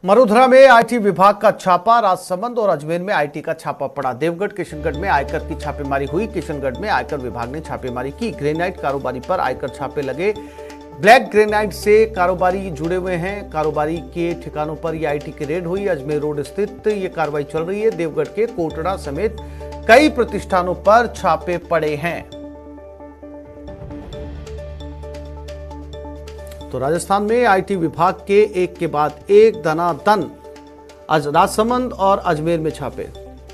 मरुधरा में आईटी विभाग का छापा, राजसमंद और अजमेर में आईटी का छापा पड़ा। देवगढ़ किशनगढ़ में आयकर की छापेमारी हुई। किशनगढ़ में आयकर विभाग ने छापेमारी की। ग्रेनाइट कारोबारी पर आयकर छापे लगे। ब्लैक ग्रेनाइट से कारोबारी जुड़े हुए हैं। कारोबारी के ठिकानों पर यह आईटी की रेड हुई। अजमेर रोड स्थित ये कार्रवाई चल रही है। देवगढ़ के कोटड़ा समेत कई प्रतिष्ठानों पर छापे पड़े हैं। तो राजस्थान में आईटी विभाग के एक के बाद एक दनादन राजसमंद और अजमेर में छापे।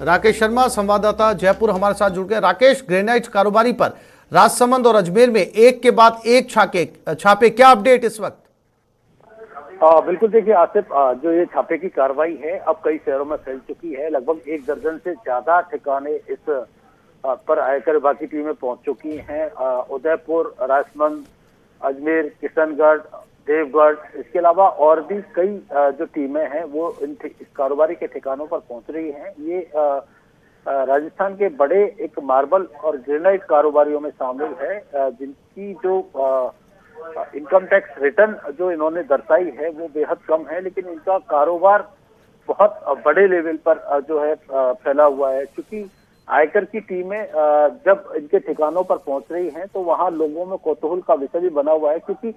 राकेश शर्मा संवाददाता जयपुर हमारे साथ जुड़ गए। राकेश, ग्रेनाइट कारोबारी पर राजसमंद और अजमेर में एक के बाद एक छापे, क्या अपडेट इस वक्त? बिल्कुल, देखिए आसिफ, जो ये छापे की कार्रवाई है अब कई शहरों में फैल चुकी है। लगभग 1 दर्जन से ज्यादा ठिकाने इस पर आयकर विभाग की टीमें पहुंच चुकी हैं। उदयपुर, राजसमंद, अजमेर, किशनगढ़, देवगढ़, इसके अलावा और भी कई जो टीमें हैं वो इस कारोबारी के ठिकानों पर पहुंच रही हैं। ये राजस्थान के बड़े एक मार्बल और ग्रेनाइट कारोबारियों में शामिल है, जिनकी जो इनकम टैक्स रिटर्न जो इन्होंने दर्शाई है वो बेहद कम है, लेकिन इनका कारोबार बहुत बड़े लेवल पर जो है फैला हुआ है। क्योंकि आयकर की टीमें जब इनके ठिकानों पर पहुंच रही हैं तो वहां लोगों में कौतूहल का विषय भी बना हुआ है, क्योंकि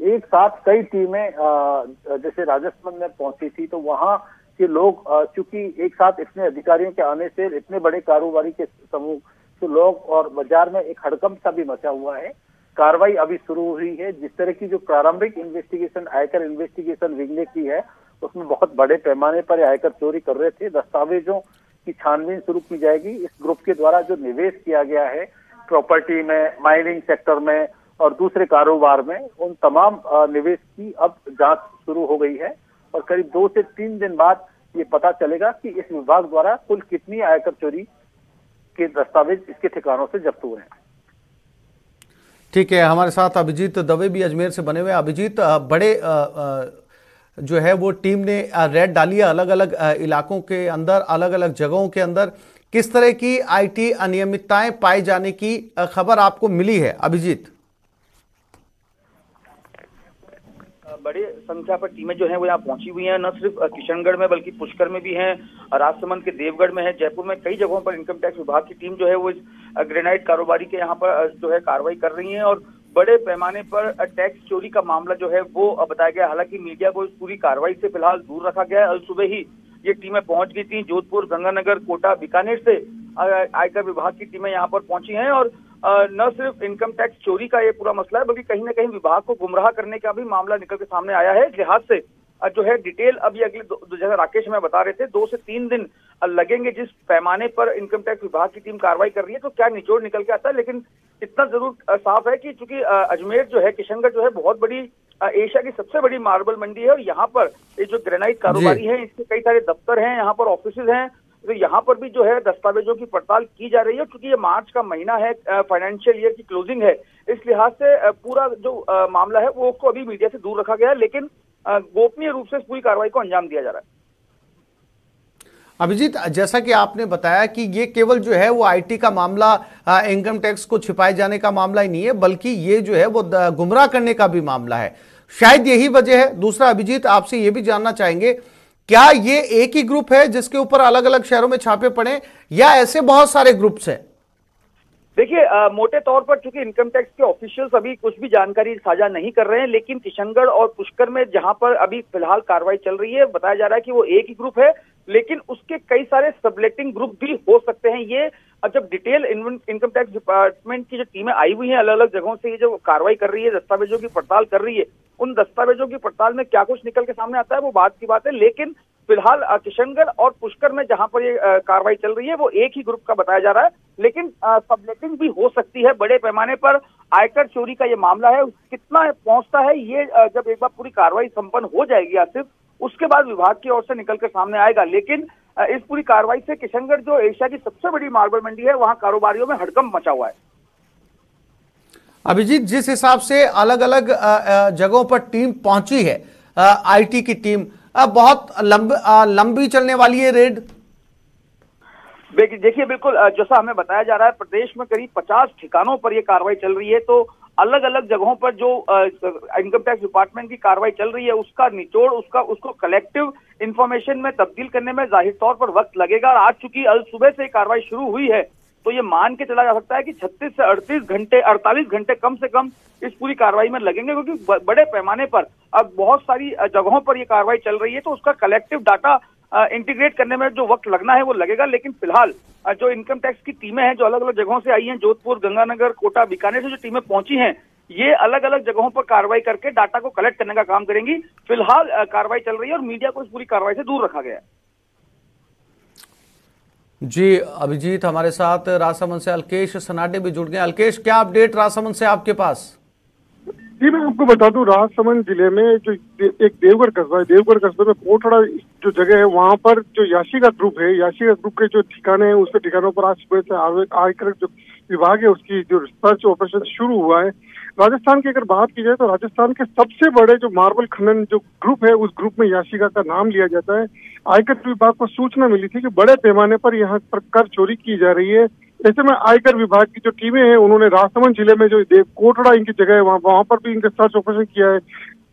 एक साथ कई टीमें जैसे राजस्थान में पहुंची थी तो वहां के लोग चूंकि एक साथ इतने अधिकारियों के आने से इतने बड़े कारोबारी के समूह तो लोग और बाजार में एक हड़कंप सा भी मचा हुआ है। कार्रवाई अभी शुरू हुई है। जिस तरह की जो प्रारंभिक इन्वेस्टिगेशन आयकर इन्वेस्टिगेशन विंग ने की है उसमें बहुत बड़े पैमाने पर आयकर चोरी कर रहे थे। दस्तावेजों की छानबीन शुरू की जाएगी। इस ग्रुप के द्वारा जो निवेश किया गया है प्रॉपर्टी में, माइनिंग सेक्टर में और दूसरे कारोबार में, उन तमाम निवेश की अब जांच शुरू हो गई है और करीब 2 से 3 दिन बाद ये पता चलेगा कि इस विभाग द्वारा कुल कितनी आयकर चोरी के दस्तावेज इसके ठिकानों से जब्त हुए हैं। ठीक है, हमारे साथ अभिजीत दवे भी अजमेर से बने हुए। अभिजीत, बड़े जो है वो टीम ने रेड डाली है अलग अलग इलाकों के अंदर, अलग अलग जगहों के अंदर। किस तरह की आईटी अनियमितताएं पाए जाने की खबर आपको मिली है अभिजीत? बड़ी संख्या पर टीमें जो हैं वो यहाँ पहुंची हुई हैं। न सिर्फ किशनगढ़ में बल्कि पुष्कर में भी हैं, राजसमंद के देवगढ़ में है, जयपुर में कई जगहों पर इनकम टैक्स विभाग की टीम जो है वो इस ग्रेनाइट कारोबारी के यहाँ पर जो है कार्रवाई कर रही है और बड़े पैमाने पर टैक्स चोरी का मामला जो है वो बताया गया। हालांकि मीडिया को इस पूरी कार्रवाई से फिलहाल दूर रखा गया है। कल सुबह ही ये टीमें पहुंच गई थी। जोधपुर, गंगानगर, कोटा, बीकानेर से आयकर विभाग की टीमें यहाँ पर पहुंची हैं और न सिर्फ इनकम टैक्स चोरी का ये पूरा मसला है बल्कि कहीं ना कहीं विभाग को गुमराह करने का भी मामला निकल के सामने आया है। इस लिहाज से जो है डिटेल अभी अगले जैसे राकेश हमें बता रहे थे 2 से 3 दिन लगेंगे जिस पैमाने पर इनकम टैक्स विभाग की टीम कार्रवाई कर रही है, तो क्या निचोड़ निकल के आता है। लेकिन इतना जरूर साफ है कि चूंकि अजमेर जो है, किशनगढ़ जो है बहुत बड़ी एशिया की सबसे बड़ी मार्बल मंडी है और यहाँ पर ये जो ग्रेनाइट कारोबारी है इसके कई सारे दफ्तर हैं, यहाँ पर ऑफिसेज हैं, तो यहाँ पर भी जो है दस्तावेजों की पड़ताल की जा रही है। क्योंकि ये मार्च का महीना है, फाइनेंशियल ईयर की क्लोजिंग है, इस लिहाज से पूरा जो मामला है वो उसको अभी मीडिया से दूर रखा गया है, लेकिन गोपनीय रूप से इस पूरी कार्रवाई को अंजाम दिया जा रहा है। अभिजीत, जैसा कि आपने बताया कि ये केवल जो है वो आईटी का मामला, इनकम टैक्स को छिपाए जाने का मामला ही नहीं है, बल्कि ये जो है वो गुमराह करने का भी मामला है। शायद यही वजह है। दूसरा अभिजीत, आपसे ये भी जानना चाहेंगे, क्या ये एक ही ग्रुप है जिसके ऊपर अलग अलग शहरों में छापे पड़े या ऐसे बहुत सारे ग्रुप्स हैं? देखिए, मोटे तौर पर चूंकि इनकम टैक्स के ऑफिशियल्स अभी कुछ भी जानकारी साझा नहीं कर रहे हैं, लेकिन किशनगढ़ और पुष्कर में जहां पर अभी फिलहाल कार्रवाई चल रही है बताया जा रहा है कि वो एक ही ग्रुप है, लेकिन उसके कई सारे सबलेटिंग ग्रुप भी हो सकते हैं। ये जब डिटेल इनकम टैक्स डिपार्टमेंट की जो टीमें आई हुई हैं अलग अलग जगहों से, ये जो कार्रवाई कर रही है, दस्तावेजों की पड़ताल कर रही है, उन दस्तावेजों की पड़ताल में क्या कुछ निकल के सामने आता है वो बात की बात है। लेकिन फिलहाल किशनगढ़ और पुष्कर में जहां पर ये कार्रवाई चल रही है वो एक ही ग्रुप का बताया जा रहा है, लेकिन सबलेटिंग भी हो सकती है। बड़े पैमाने पर आयकर चोरी का ये मामला है, कितना पहुंचता है ये जब एक बार पूरी कार्रवाई संपन्न हो जाएगी आसिफ, उसके बाद विभाग की ओर से निकल कर सामने आएगा। लेकिन इस पूरी कार्रवाई से किशनगढ़ जो एशिया की सबसे बड़ी मार्बल मंडी है वहां कारोबारियों में हड़कंप मचा हुआ है। अभिजीत, जिस हिसाब से अलग अलग जगहों पर टीम पहुंची है, आईटी की टीम, बहुत लंबी चलने वाली है रेड। देखिए, बिल्कुल जैसा हमें बताया जा रहा है प्रदेश में करीब 50 ठिकानों पर यह कार्रवाई चल रही है, तो अलग अलग जगहों पर जो इनकम टैक्स डिपार्टमेंट की कार्रवाई चल रही है उसका निचोड़, उसको कलेक्टिव इंफॉर्मेशन में तब्दील करने में जाहिर तौर पर वक्त लगेगा। और आज चूंकि आज सुबह से कार्रवाई शुरू हुई है तो ये मान के चला जा सकता है कि 36 से 48 घंटे कम से कम इस पूरी कार्रवाई में लगेंगे, क्योंकि बड़े पैमाने पर अब बहुत सारी जगहों पर ये कार्रवाई चल रही है, तो उसका कलेक्टिव डाटा इंटीग्रेट करने में जो वक्त लगना है वो लगेगा। लेकिन फिलहाल जो इनकम टैक्स की टीमें हैं जो अलग अलग जगहों से आई हैं, जोधपुर, गंगानगर, कोटा, बीकानेर से जो टीमें पहुंची हैं, ये अलग अलग जगहों पर कार्रवाई करके डाटा को कलेक्ट करने का काम करेंगी। फिलहाल कार्रवाई चल रही है और मीडिया को इस पूरी कार्रवाई से दूर रखा गया है। जी अभिजीत, हमारे साथ राजसमंद से अल्केश सनाडे भी जुड़ गए। अल्केश, क्या अपडेट राजसमंद से आपके पास? जी मैं आपको बता दूं, राजसमंद जिले में जो एक देवगढ़ कस्बा है, देवगढ़ कस्बे में कोटड़ा जो जगह है वहां पर जो याशिका ग्रुप है, याशिका ग्रुप के जो ठिकाने हैं उसके ठिकानों पर आज सुबह से आयकर जो विभाग है उसकी जो सर्च ऑपरेशन शुरू हुआ है। राजस्थान की अगर बात की जाए तो राजस्थान के सबसे बड़े जो मार्बल खनन जो ग्रुप है उस ग्रुप में याशिका का नाम लिया जाता है। आयकर विभाग को सूचना मिली थी कि बड़े पैमाने पर यहाँ पर कर चोरी की जा रही है। ऐसे में आयकर विभाग की जो टीमें हैं उन्होंने राजसमंद जिले में जो कोटड़ा इनकी जगह है वहां पर भी इनका सर्च ऑपरेशन किया है।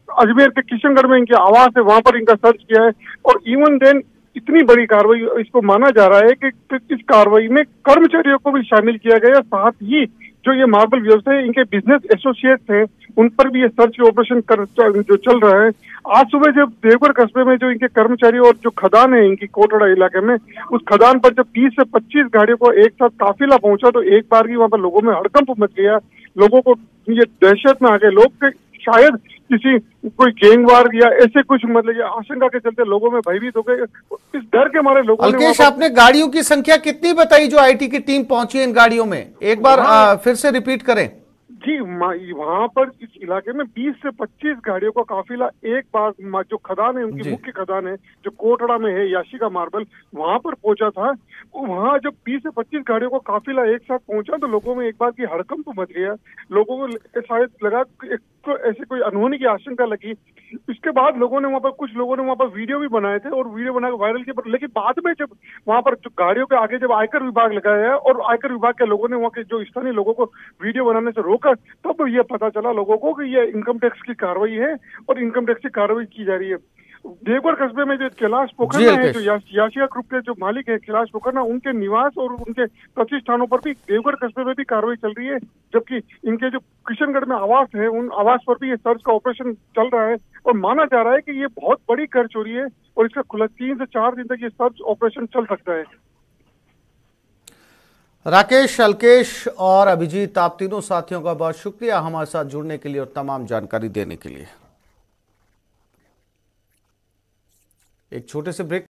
अजमेर के किशनगढ़ में इनकी आवास है वहां पर इनका सर्च किया है। और इवन देन इतनी बड़ी कार्रवाई इसको माना जा रहा है कि इस कार्रवाई में कर्मचारियों को भी शामिल किया गया, साथ ही जो ये मार्बल व्यवसाय इनके बिजनेस एसोसिएट्स हैं उन पर भी ये सर्च ऑपरेशन जो चल रहा है। आज सुबह जब देवगढ़ कस्बे में जो इनके कर्मचारी और जो खदान है इनकी कोटड़ा इलाके में, उस खदान पर जब 20 से 25 गाड़ियों को एक साथ काफिला पहुंचा तो एक बार ही वहां पर लोगों में हड़कंप मच गया। लोगों को ये दहशत में आ गए लोग, शायद किसी कोई गैंगवार या ऐसे कुछ मतलब ये आशंका के चलते लोगों में भयभीत हो गए। इस डर के मारे लोगों ने। अल्केश, आपने गाड़ियों की संख्या कितनी बताई जो आईटी की टीम पहुंची है इन गाड़ियों में? एक बार फिर से रिपीट करें। जी वहां पर इस इलाके में 20 से 25 गाड़ियों का काफिला एक बार जो खदान है उनकी मुख्य खदान है जो कोटड़ा में है याशिका मार्बल, वहां पर पहुंचा था। वहां जब 20 से 25 गाड़ियों का काफिला एक साथ पहुंचा तो लोगों में एक बार की हड़कंप मच गया। लोगों को शायद लगा तो ऐसे कोई अनहोनी की आशंका लगी। इसके बाद लोगों ने वहां पर कुछ लोगों ने वहां पर वीडियो भी बनाए थे और वीडियो बनाकर वायरल किए। लेकिन बाद में जब वहां पर जो गाड़ियों के आगे जब आयकर विभाग लगाया है और आयकर विभाग के लोगों ने वहां के जो स्थानीय लोगों को वीडियो बनाने से रोका, तब ये पता चला लोगों को कि ये इनकम टैक्स की कार्रवाई है और इनकम टैक्स की कार्रवाई की जा रही है। देवगढ़ कस्बे में जो कैलाश पोखरना है, जो याशिका ग्रुप के जो मालिक है कैलाश पोखरना, उनके निवास और उनके प्रतिष्ठानों पर भी देवगढ़ कस्बे में भी कार्रवाई चल रही है। जबकि इनके जो किशनगढ़ में आवास है उन आवास पर भी ये सर्च का ऑपरेशन चल रहा है और माना जा रहा है कि ये बहुत बड़ी कर चोरी है और इसका खुला 3 से 4 दिन तक ये सर्च ऑपरेशन चल सकता है। राकेश, अल्केश और अभिजीत, आप तीनों साथियों का बहुत शुक्रिया हमारे साथ जुड़ने के लिए और तमाम जानकारी देने के लिए। एक छोटे से ब्रेक